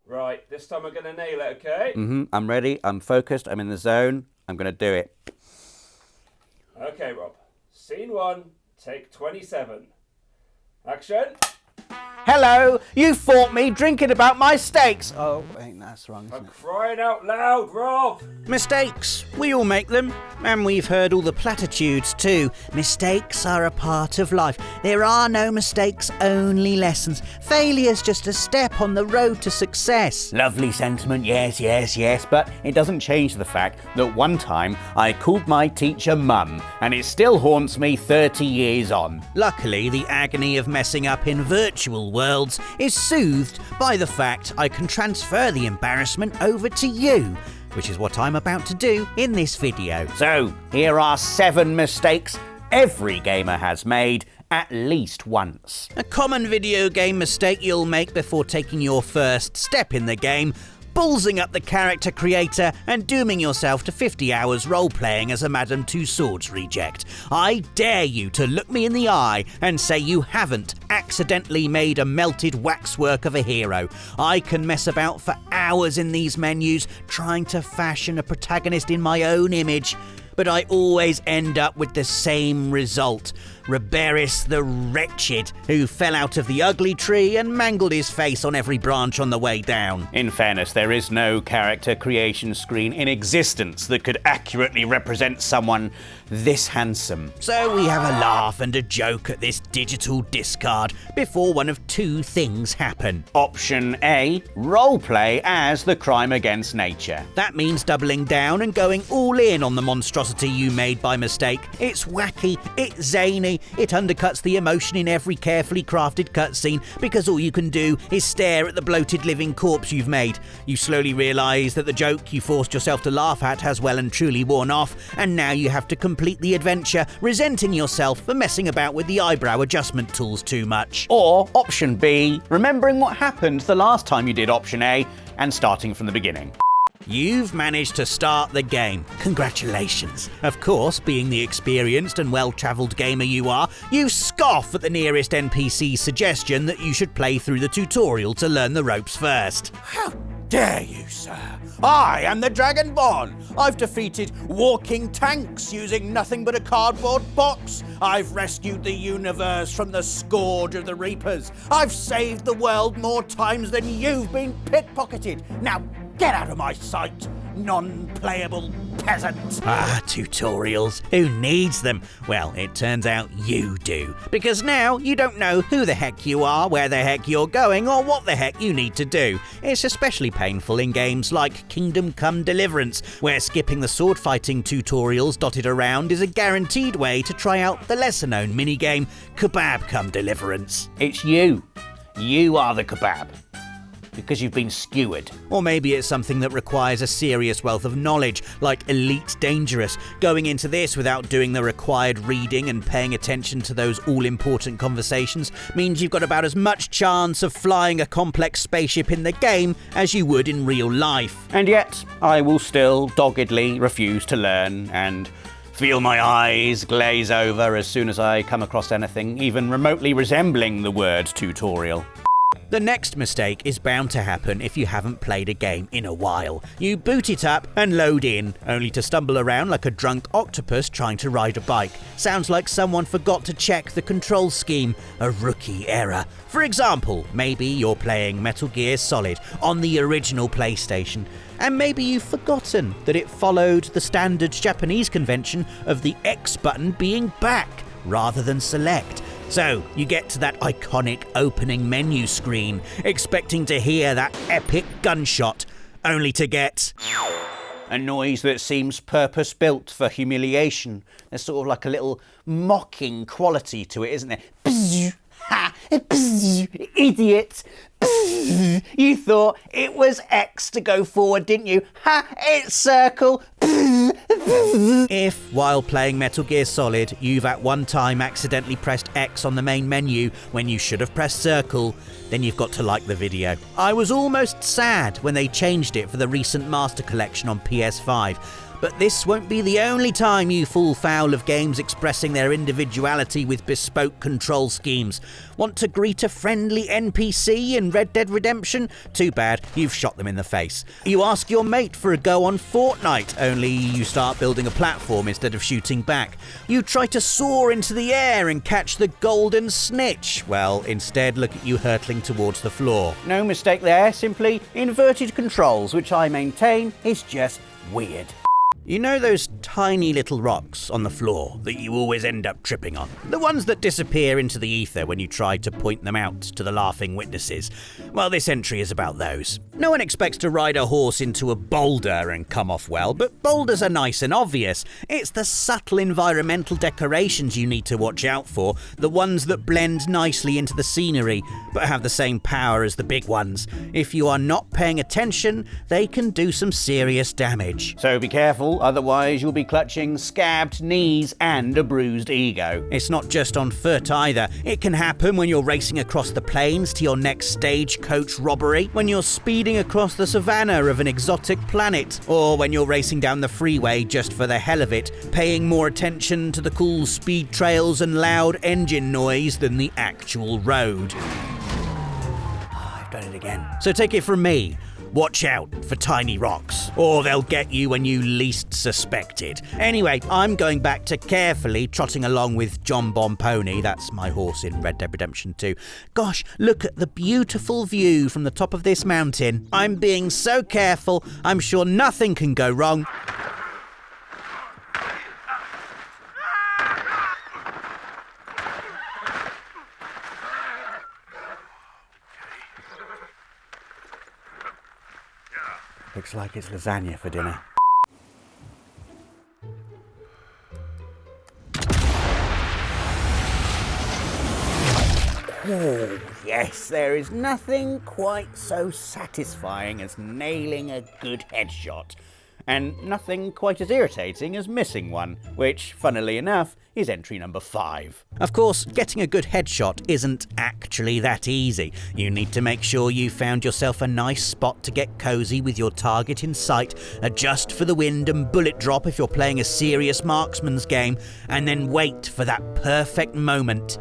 Right, this time we're going to nail it, okay? I'm ready, I'm focused, I'm in the zone, I'm going to do it. Okay, Rob. Scene 1, take 27. Action. Hello, you fought me drinking about my steaks. Oh, wait, that's wrong, isn't I'm it? crying out loud, Rob! Mistakes. We all make them. And we've heard all the platitudes too. Mistakes are a part of life. There are no mistakes, only lessons. Failure's just a step on the road to success. Lovely sentiment, yes, but it doesn't change the fact that one time I called my teacher Mum, and it still haunts me 30 years on. Luckily, the agony of messing up in virtual worlds is soothed by the fact I can transfer the embarrassment over to you, which is what I'm about to do in this video. So, here are 7 mistakes every gamer has made at least once. A common video game mistake you'll make before taking your first step in the game: ballsing up the character creator and dooming yourself to 50 hours role-playing as a Madame Tussauds reject. I dare you to look me in the eye and say you haven't accidentally made a melted waxwork of a hero. I can mess about for hours in these menus trying to fashion a protagonist in my own image, but I always end up with the same result. Raberis the Wretched, who fell out of the ugly tree and mangled his face on every branch on the way down. In fairness, there is no character creation screen in existence that could accurately represent someone this handsome. So we have a laugh and a joke at this digital discard before one of 2 things happen. Option A, roleplay as the crime against nature. That means doubling down and going all in on the monstrosity you made by mistake. It's wacky, it's zany, it undercuts the emotion in every carefully crafted cutscene because all you can do is stare at the bloated living corpse you've made. You slowly realise that the joke you forced yourself to laugh at has well and truly worn off, and now you have to complete the adventure, resenting yourself for messing about with the eyebrow adjustment tools too much. Or option B, remembering what happened the last time you did option A and starting from the beginning. You've managed to start the game. Congratulations. Of course, being the experienced and well-travelled gamer you are, you scoff at the nearest NPC's suggestion that you should play through the tutorial to learn the ropes first. How dare you, sir? I am the Dragonborn. I've defeated walking tanks using nothing but a cardboard box. I've rescued the universe from the scourge of the Reapers. I've saved the world more times than you've been pickpocketed. Now get out of my sight, non-playable peasant. Tutorials. Who needs them? Well, it turns out you do. Because now you don't know who the heck you are, where the heck you're going, or what the heck you need to do. It's especially painful in games like Kingdom Come Deliverance, where skipping the sword fighting tutorials dotted around is a guaranteed way to try out the lesser-known minigame Kebab Come Deliverance. It's you. You are the kebab. Because you've been skewered. Or maybe it's something that requires a serious wealth of knowledge, like Elite Dangerous. Going into this without doing the required reading and paying attention to those all-important conversations means you've got about as much chance of flying a complex spaceship in the game as you would in real life. And yet, I will still doggedly refuse to learn and feel my eyes glaze over as soon as I come across anything even remotely resembling the word tutorial. The next mistake is bound to happen if you haven't played a game in a while. You boot it up and load in, only to stumble around like a drunk octopus trying to ride a bike. Sounds like someone forgot to check the control scheme. A rookie error. For example, maybe you're playing Metal Gear Solid on the original PlayStation, and maybe you've forgotten that it followed the standard Japanese convention of the X button being back rather than select. So, you get to that iconic opening menu screen, expecting to hear that epic gunshot, only to get a noise that seems purpose-built for humiliation. There's sort of like a little mocking quality to it, isn't there? Bzz, ha, bzz, idiot. Bzz, you thought it was X to go forward, didn't you? Ha, it's circle. Bzz, bzz. If, while playing Metal Gear Solid, you've at one time accidentally pressed X on the main menu when you should have pressed circle, then you've got to like the video. I was almost sad when they changed it for the recent Master Collection on PS5, But this won't be the only time you fall foul of games expressing their individuality with bespoke control schemes. Want to greet a friendly NPC in Red Dead Redemption? Too bad, you've shot them in the face. You ask your mate for a go on Fortnite, only you start building a platform instead of shooting back. You try to soar into the air and catch the golden snitch. Well, instead look at you hurtling towards the floor. No mistake there, simply inverted controls, which I maintain is just weird. You know those tiny little rocks on the floor that you always end up tripping on? The ones that disappear into the ether when you try to point them out to the laughing witnesses? Well, this entry is about those. No one expects to ride a horse into a boulder and come off well, but boulders are nice and obvious. It's the subtle environmental decorations you need to watch out for, the ones that blend nicely into the scenery, but have the same power as the big ones. If you are not paying attention, they can do some serious damage. So be careful, otherwise you'll be clutching scabbed knees and a bruised ego. It's not just on foot either. It can happen when you're racing across the plains to your next stagecoach robbery, when you're speeding across the savannah of an exotic planet, or when you're racing down the freeway just for the hell of it, paying more attention to the cool speed trails and loud engine noise than the actual road. I've done it again. So take it from me. Watch out for tiny rocks, or they'll get you when you least suspect it. Anyway, I'm going back to carefully trotting along with John Bon Pony, that's my horse in Red Dead Redemption 2. Gosh, look at the beautiful view from the top of this mountain. I'm being so careful, I'm sure nothing can go wrong. Looks like it's lasagna for dinner. Oh, yes, there is nothing quite so satisfying as nailing a good headshot. And nothing quite as irritating as missing one, which, funnily enough, is entry number 5. Of course, getting a good headshot isn't actually that easy. You need to make sure you found yourself a nice spot to get cozy with your target in sight, adjust for the wind and bullet drop if you're playing a serious marksman's game, and then wait for that perfect moment.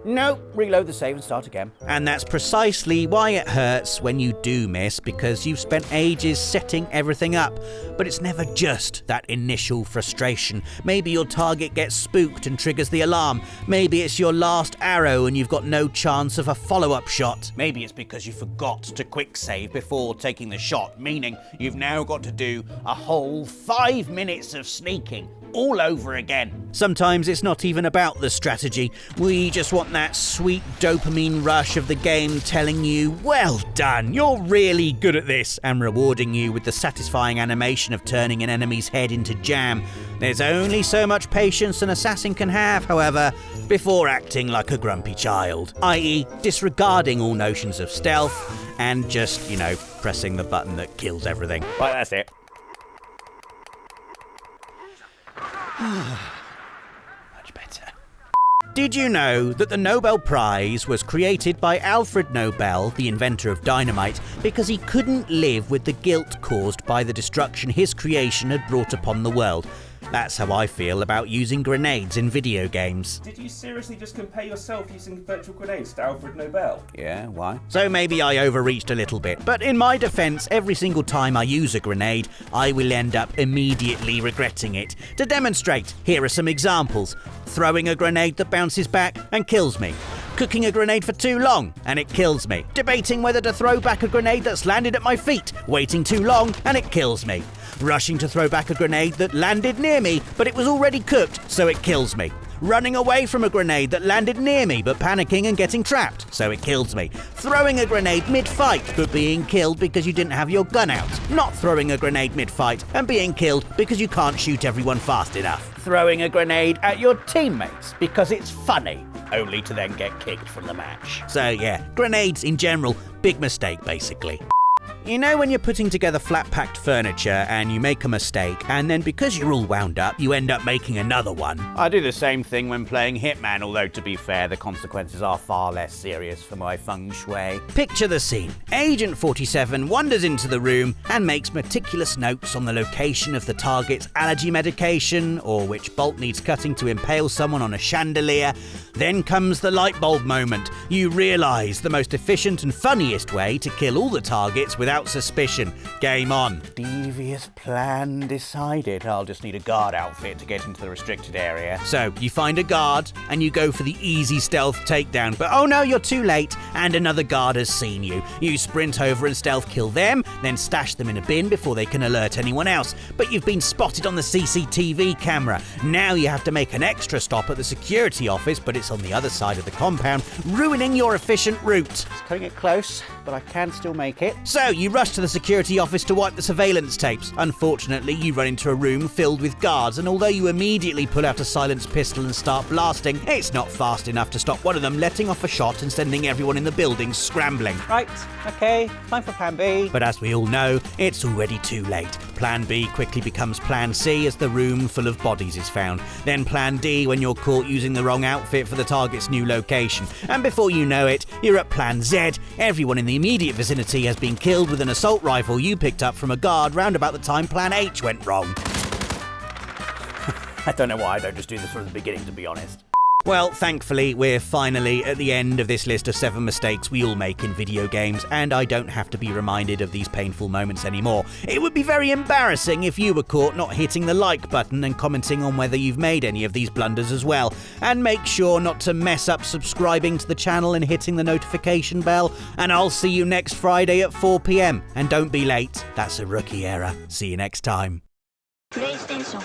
No, reload the save and start again. And that's precisely why it hurts when you do miss, because you've spent ages setting everything up. But it's never just that initial frustration. Maybe your target gets spooked and triggers the alarm. Maybe it's your last arrow and you've got no chance of a follow-up shot. Maybe it's because you forgot to quick save before taking the shot, meaning you've now got to do a whole 5 minutes of sneaking all over again. Sometimes it's not even about the strategy. We just want that sweet dopamine rush of the game telling you, well done, you're really good at this, and rewarding you with the satisfying animation of turning an enemy's head into jam. There's only so much patience an assassin can have, however, before acting like a grumpy child, i.e. disregarding all notions of stealth and just, pressing the button that kills everything. Right, that's it. Much better. Did you know that the Nobel Prize was created by Alfred Nobel, the inventor of dynamite, because he couldn't live with the guilt caused by the destruction his creation had brought upon the world? That's how I feel about using grenades in video games. Did you seriously just compare yourself using virtual grenades to Alfred Nobel? Yeah, why? So maybe I overreached a little bit, but in my defense, every single time I use a grenade, I will end up immediately regretting it. To demonstrate, here are some examples. Throwing a grenade that bounces back and kills me. Cooking a grenade for too long and it kills me. Debating whether to throw back a grenade that's landed at my feet. Waiting too long and it kills me. Rushing to throw back a grenade that landed near me, but it was already cooked, so it kills me. Running away from a grenade that landed near me, but panicking and getting trapped, so it kills me. Throwing a grenade mid-fight, but being killed because you didn't have your gun out. Not throwing a grenade mid-fight and being killed because you can't shoot everyone fast enough. Throwing a grenade at your teammates because it's funny, only to then get kicked from the match. So yeah, grenades in general, big mistake basically. You know when you're putting together flat-packed furniture and you make a mistake, and then because you're all wound up, you end up making another one? I do the same thing when playing Hitman, although to be fair, the consequences are far less serious for my feng shui. Picture the scene. Agent 47 wanders into the room and makes meticulous notes on the location of the target's allergy medication, or which bolt needs cutting to impale someone on a chandelier. Then comes the light bulb moment. You realise the most efficient and funniest way to kill all the targets without suspicion. Game on. Devious plan decided. I'll just need a guard outfit to get into the restricted area. So, you find a guard, and you go for the easy stealth takedown, but oh no, you're too late, and another guard has seen you. You sprint over and stealth kill them, then stash them in a bin before they can alert anyone else. But you've been spotted on the CCTV camera. Now you have to make an extra stop at the security office, but it's on the other side of the compound, ruining your efficient route. It's cutting it close, but I can still make it. So you rush to the security office to wipe the surveillance tapes. Unfortunately, you run into a room filled with guards, and although you immediately pull out a silenced pistol and start blasting, it's not fast enough to stop one of them letting off a shot and sending everyone in the building scrambling. Right, okay, time for plan B. But as we all know, it's already too late. Plan B quickly becomes plan C as the room full of bodies is found. Then plan D when you're caught using the wrong outfit for the target's new location. And before you know it, you're at plan Z. Everyone in the immediate vicinity has been killed with an assault rifle you picked up from a guard round about the time plan H went wrong. I don't know why I don't just do this from the beginning, to be honest. Well, thankfully, we're finally at the end of this list of 7 mistakes we all make in video games, and I don't have to be reminded of these painful moments anymore. It would be very embarrassing if you were caught not hitting the like button and commenting on whether you've made any of these blunders as well. And make sure not to mess up subscribing to the channel and hitting the notification bell, and I'll see you next Friday at 4 PM. And don't be late, that's a rookie error. See you next time. PlayStation